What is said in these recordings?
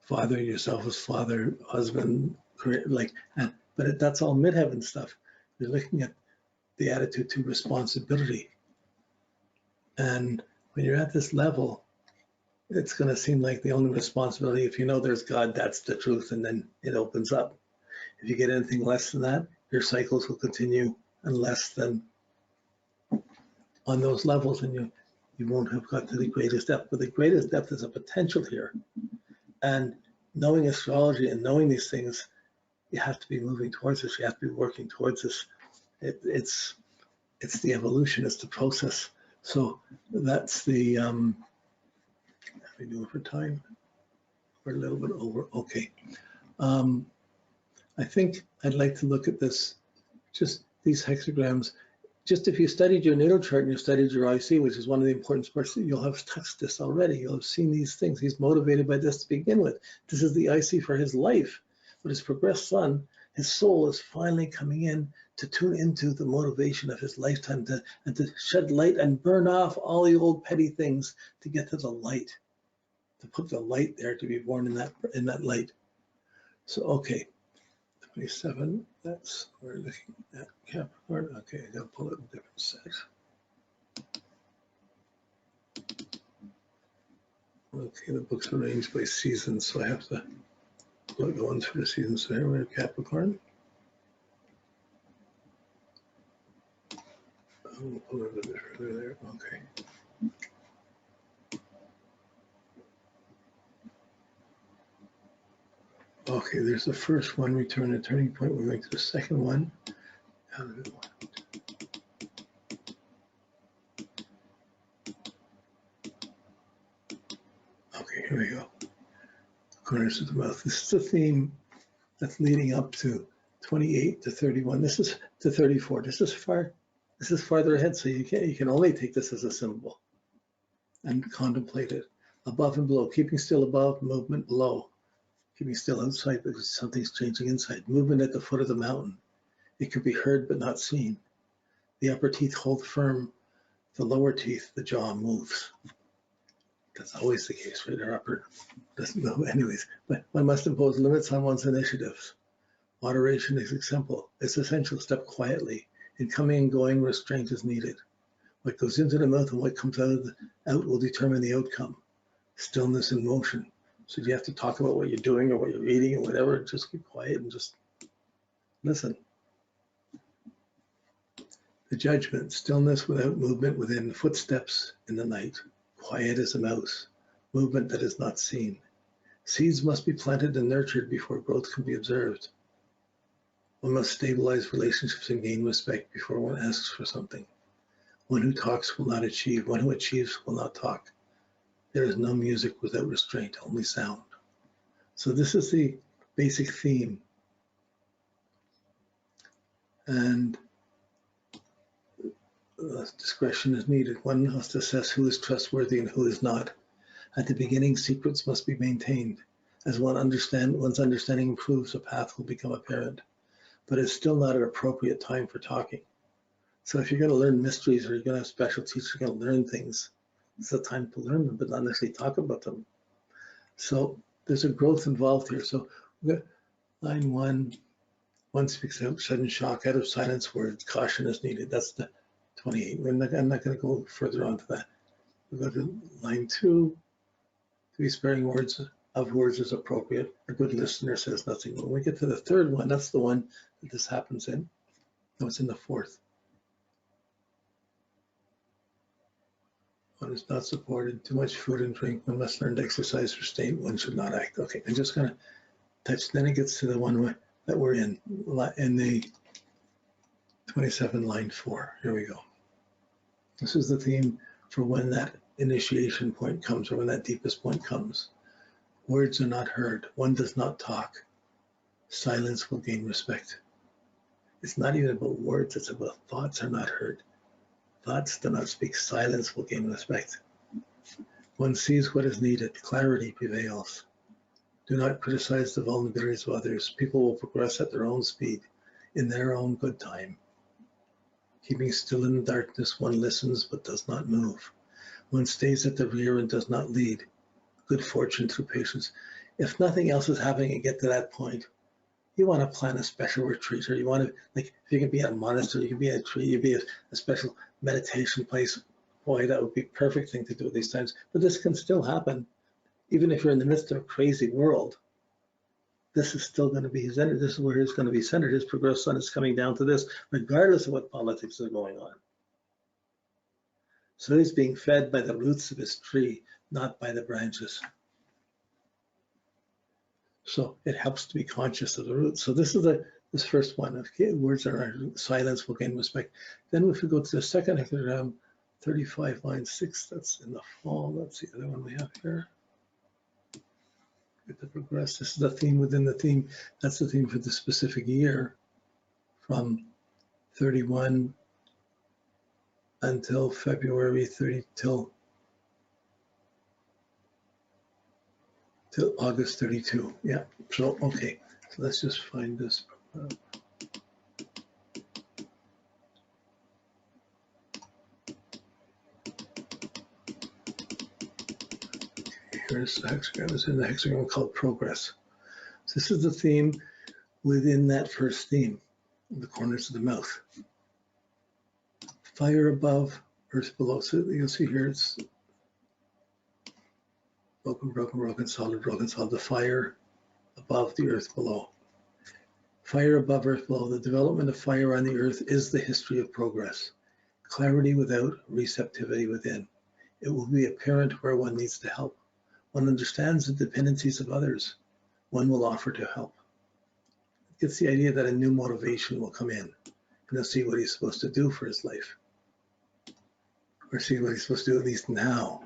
father yourself as father, husband, like, but that's all midheaven stuff. You're looking at the attitude to responsibility. And when you're at this level, it's going to seem like the only responsibility, if you know there's God, that's the truth, and then it opens up. If you get anything less than that, your cycles will continue and less than on those levels, and you won't have got to the greatest depth. But the greatest depth is a potential here. And knowing astrology and knowing these things, you have to be moving towards this. You have to be working towards this. It's the evolution. It's the process. So that's the. How we do it for time? We're a little bit over. Okay. I think I'd like to look at this. Just these hexagrams. Just if you studied your natal chart and you studied your IC, which is one of the important parts, you'll have touched this already. You'll have seen these things. He's motivated by this to begin with. This is the IC for his life. But his progressed sun, his soul is finally coming in to tune into the motivation of his lifetime and to shed light and burn off all the old petty things to get to the light, to put the light there, to be born in that light. So, okay. 27, that's, we're looking at Capricorn. Okay, I gotta pull it in a different set. Okay, the book's arranged by seasons, so I have to go on through the seasons. So here we're at Capricorn. We'll pull it a bit further there, okay. Okay, there's the first one, return a turning point. We're going to the second one. Okay, here we go. Corners of the mouth. This is the theme that's leading up to 28 to 31. This is to 34. This is farther ahead, so you can only take this as a symbol and contemplate it. Above and below, keeping still above, movement below. Keeping still outside because something's changing inside. Movement at the foot of the mountain. It can be heard but not seen. The upper teeth hold firm. The lower teeth, the jaw moves. That's always the case, right? Our upper doesn't move anyways. But one must impose limits on one's initiatives. Moderation is simple. It's essential. Step quietly. In coming and going, restraint is needed. What goes into the mouth and what comes out will determine the outcome. Stillness in motion. So you have to talk about what you're doing or what you're eating or whatever. Just keep quiet and just listen. The judgment, stillness without movement within, footsteps in the night, quiet as a mouse, movement that is not seen. Seeds must be planted and nurtured before growth can be observed. One must stabilize relationships and gain respect before one asks for something. One who talks will not achieve. One who achieves will not talk. There is no music without restraint, only sound. So this is the basic theme. And discretion is needed. One must assess who is trustworthy and who is not. At the beginning, secrets must be maintained. As one's understanding improves, a path will become apparent. But it's still not an appropriate time for talking. So if you're going to learn mysteries or you're going to have special teachers, you're going to learn things, it's the time to learn them, but not necessarily talk about them. So there's a growth involved here. So line one speaks out, sudden shock, out of silence words, caution is needed. That's the 28. I'm not going to go further on to that. We'll go to line 2. To be sparing words is appropriate. A good listener says nothing. When we get to the third one, that's the one that this happens in. No, it's in the fourth. One is not supported. Too much food and drink. One must learn to exercise restraint. One should not act. Okay, I'm just going to touch. Then it gets to the one that we're in the 27, line 4. Here we go. This is the theme for when that initiation point comes, or when that deepest point comes. Words are not heard. One does not talk. Silence will gain respect. It's not even about words. It's about thoughts are not heard. Thoughts do not speak. Silence will gain respect. One sees what is needed. Clarity prevails. Do not criticize the vulnerabilities of others. People will progress at their own speed, in their own good time. Keeping still in the darkness, one listens but does not move. One stays at the rear and does not lead. Good fortune through patience. if nothing else is happening and get to that point, you want to plan a special retreat, or you want to, like, if you can be at a monastery, you can be at a tree, you can be at a special meditation place. Boy, that would be a perfect thing to do at these times. But this can still happen, even if you're in the midst of a crazy world. This is still going to be his energy. This is where he's going to be centered. His progressed sun is coming down to this, regardless of what politics are going on. So he's being fed by the roots of his tree, not by the branches. So it helps to be conscious of the roots. So this is this first one. Okay, words are silence will gain respect. Then if we go to the second hexagram, 35 line 6, that's in the fall. That's the other one we have here. Get to progress. This is the theme within the theme. That's the theme for the specific year, from 31 until February 30 till August 32. Yeah. So okay. So let's just find this. Here's the hexagram. It's in the hexagram called progress. So this is the theme within that first theme, the corners of the mouth. Fire above, earth below. So you'll see here it's broken, broken, broken, solid, broken, solid. The fire above, the earth below. Fire above, earth below. The development of fire on the earth is the history of progress. Clarity without, receptivity within. It will be apparent where one needs to help. One understands the dependencies of others. One will offer to help. It gets the idea that a new motivation will come in, and he'll see what he's supposed to do for his life, or see what he's supposed to do at least now,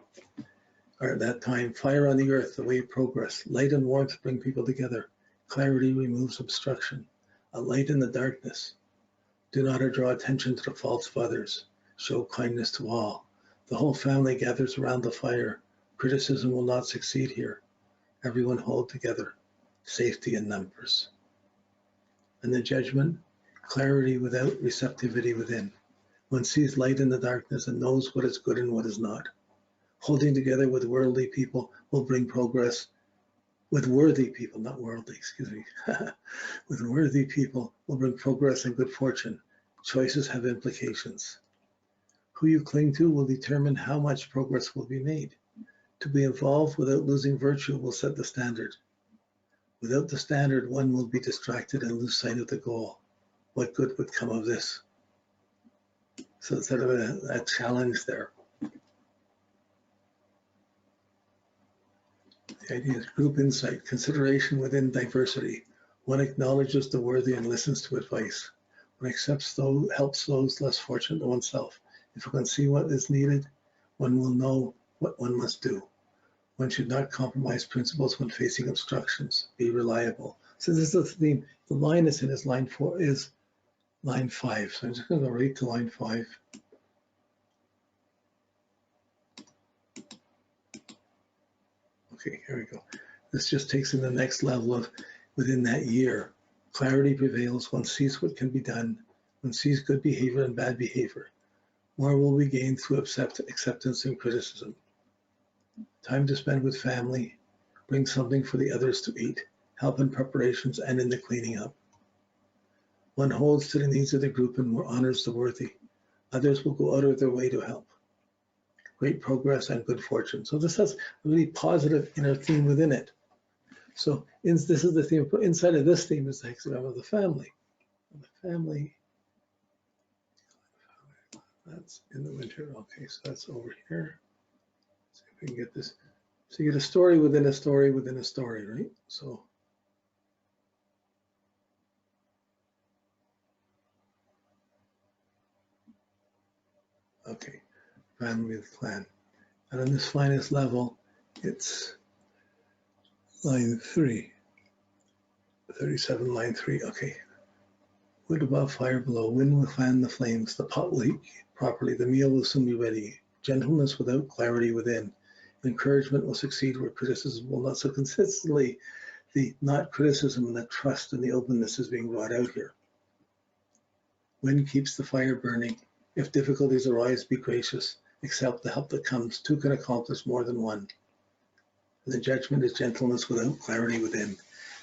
or at that time. Fire on the earth, the way of progress. Light and warmth bring people together. Clarity removes obstruction. A light in the darkness. Do not draw attention to the faults of others. Show kindness to all. The whole family gathers around the fire. Criticism will not succeed here. Everyone hold together. Safety in numbers. And the judgment, clarity without, receptivity within. One sees light in the darkness and knows what is good and what is not. Holding together with worldly people will bring progress. With worthy people, not worldly, excuse me. With worthy people will bring progress and good fortune. Choices have implications. Who you cling to will determine how much progress will be made. To be involved without losing virtue will set the standard. Without the standard, one will be distracted and lose sight of the goal. What good would come of this? So it's sort of a challenge there. The idea is group insight, consideration within diversity. One acknowledges the worthy and listens to advice. One accepts those, helps those less fortunate than oneself. If one can see what is needed, one will know what one must do. One should not compromise principles when facing obstructions. Be reliable. So this is the theme. The line is in is line 4 is line 5. So I'm just going to go right to line 5. Okay, here we go. This just takes in the next level of within that year. Clarity prevails. One sees what can be done. One sees good behavior and bad behavior. More will be gained through acceptance and criticism. Time to spend with family. Bring something for the others to eat. Help in preparations and in the cleaning up. One holds to the needs of the group and honors the worthy. Others will go out of their way to help. Great progress and good fortune. So this has a really positive inner theme within it. So this is the theme. Inside of this theme is the hexagram of the family. The family, that's in the winter. Okay, so that's over here. See if we can get this. So you get a story within a story within a story, right? So okay, family with clan. And on this finest level, it's line 3, 37, line 3. Okay. Wood above, fire below. Wind will fan the flames. The pot will heat properly. The meal will soon be ready. Gentleness without clarity within. Encouragement will succeed where criticism will not. So consistently, the not criticism and the trust and the openness is being brought out here. Wind keeps the fire burning. If difficulties arise, be gracious. Accept the help that comes. Two can accomplish more than one. and the judgment is gentleness without clarity within.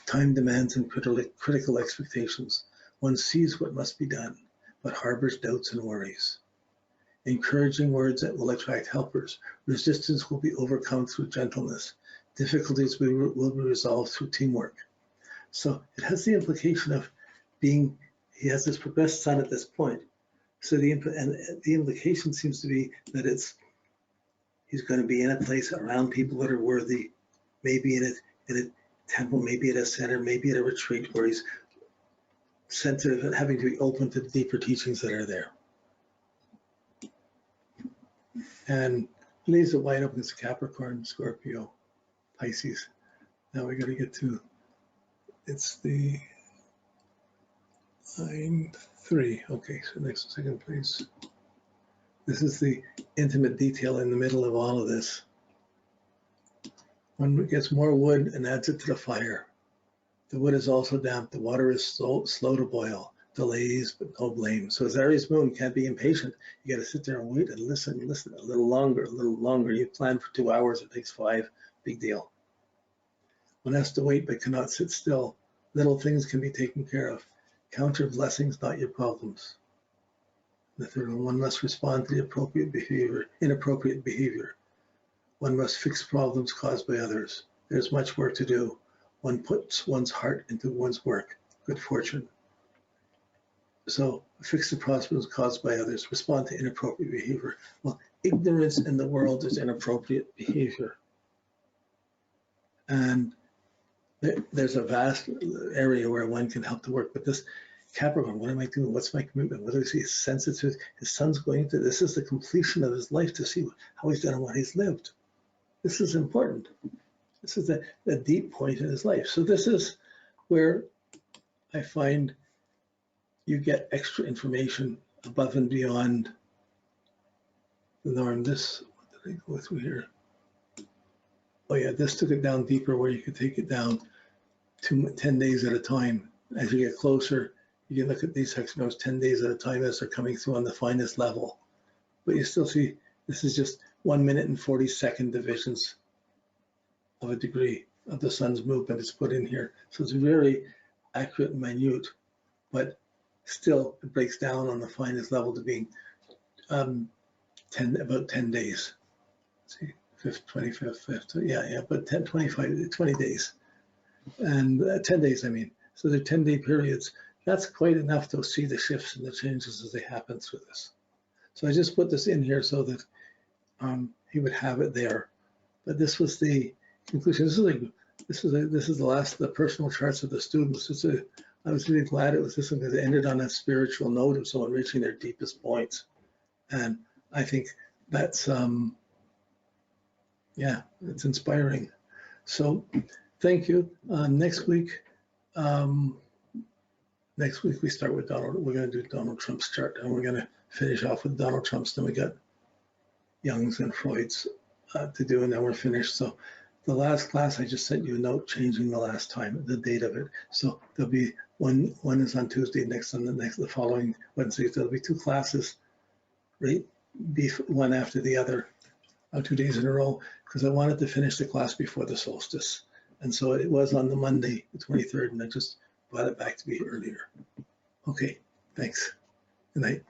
Time demands and critical expectations. One sees what must be done, but harbors doubts and worries. Encouraging words that will attract helpers. Resistance will be overcome through gentleness. Difficulties will be resolved through teamwork. So it has the implication of being, he has this progressed sun at this point. So the implication seems to be that he's going to be in a place around people that are worthy, maybe in a temple, maybe at a center, maybe at a retreat where he's sensitive and having to be open to the deeper teachings that are there. And leaves it wide open. It's Capricorn, Scorpio, Pisces. Now we got to get to, it's the line 3. Okay, so next second please. This is the intimate detail in the middle of all of this. One gets more wood and adds it to the fire. The wood is also damp. The water is slow to boil. Delays, but no blame. So as Aries moon, can't be impatient. You got to sit there and wait and listen a little longer. You plan for 2 hours, it takes 5. Big deal. One has to wait but cannot sit still. Little things can be taken care of. Count your blessings, not your problems. The third one must respond to the inappropriate behavior. One must fix problems caused by others. There's much work to do. One puts one's heart into one's work. Good fortune. So fix the problems caused by others. Respond to inappropriate behavior. Well, ignorance in the world is inappropriate behavior. And there's a vast area where one can help to work. But this Capricorn, what am I doing? What's my commitment? What do I see? His sensitive, his son's going to, this is the completion of his life to see how he's done and what he's lived. This is important. This is the deep point in his life. So this is where I find you get extra information above and beyond the norm. This, what did I go through here? Oh yeah, this took it down deeper where you could take it down to 10 days at a time. As you get closer, you can look at these hexagrams 10 days at a time as they're coming through on the finest level. But you still see, this is just 1 minute and 40-second divisions of a degree of the sun's movement is put in here. So it's very accurate and minute, but still it breaks down on the finest level to being about 10 days. Let's see, 5th, 25th, 5th, yeah, but 10, 25, 20 days. And 10 days, I mean. So they're 10-day periods. That's quite enough to see the shifts and the changes as they happen through this. So I just put this in here so that he would have it there. But this was the conclusion. This is the last of the personal charts of the students. I was really glad it was this one because it ended on a spiritual note of someone reaching their deepest points. And I think that's, yeah, it's inspiring. So thank you. Next week we start with Donald. We're going to do Donald Trump's chart, and we're going to finish off with Donald Trump's. Then we got Jung's and Freud's to do, and then we're finished. So the last class, I just sent you a note changing the last time, the date of it. So there'll be one is on Tuesday, the following Wednesday. There'll be 2 classes, right? Be one after the other, 2 days in a row, because I wanted to finish the class before the solstice. And so it was on the Monday, the 23rd, and I just brought it back to be earlier. Okay, thanks. Good night.